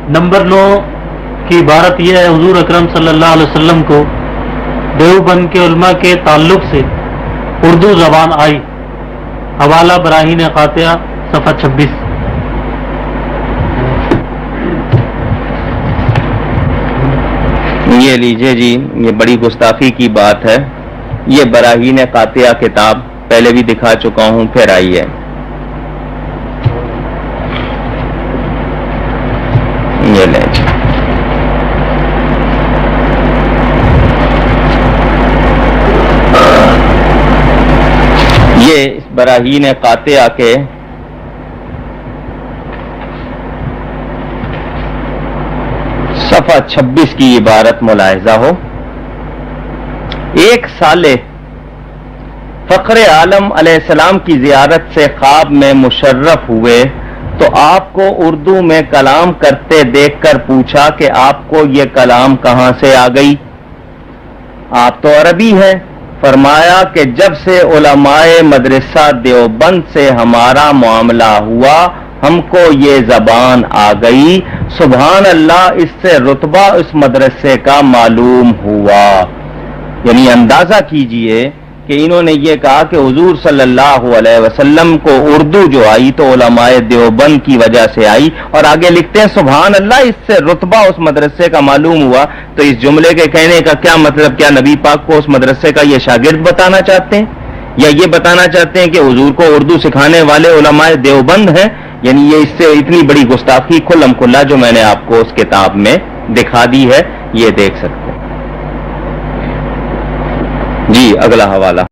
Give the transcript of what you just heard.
Number 9 की इबारत यह है, हुजूर अकरम सल्लल्लाहु अलैहि वसल्लम को देवबंद के उलमा के ताल्लुक से उर्दू जबान आई। हवाला बराहीन क़ातिया सफ़ा 26। ये लीजिए जी, ये बड़ी गुस्ताखी की बात है। ये बराहीन क़ातिया किताब पहले भी दिखा चुका हूं, फिर आई है। ये ले जी, ये इस बराहीन क़ातिया के सफ़ा 26 की इबारत मुलाहिजा हो। एक साले फ़ख्र आलम अलैहिस्सलाम की ज़ियारत से ख्वाब में मुशर्रफ हुए तो आपको उर्दू में कलाम करते देखकर पूछा कि आपको ये कलाम कहां से आ गई? आप तो अरबी हैं। फरमाया कि जब से उलमाए मदरसा देवबंद से हमारा मामला हुआ हमको ये जबान आ गई। सुभान अल्लाह, इससे रुतबा उस मदरसे का मालूम हुआ। यानी अंदाजा कीजिए कि इन्होंने ये कहा कि हुजूर सल्लल्लाहु अलैहि वसल्लम को उर्दू जो आई तो उलमाए देवबंद की वजह से आई, और आगे लिखते हैं सुभान अल्लाह, इससे रुतबा उस मदरसे का मालूम हुआ। तो इस जुमले के कहने का क्या मतलब? क्या नबी पाक को उस मदरसे का ये शागिर्द बताना चाहते हैं, या ये बताना चाहते हैं कि हुजूर को उर्दू सिखाने वाले उलमाए देवबंद हैं? यानी ये इससे इतनी बड़ी गुस्ताखी खुल्लम खुल्ला जो मैंने आपको उस किताब में दिखा दी है, ये देख सकते हैं जी। अगला हवाला।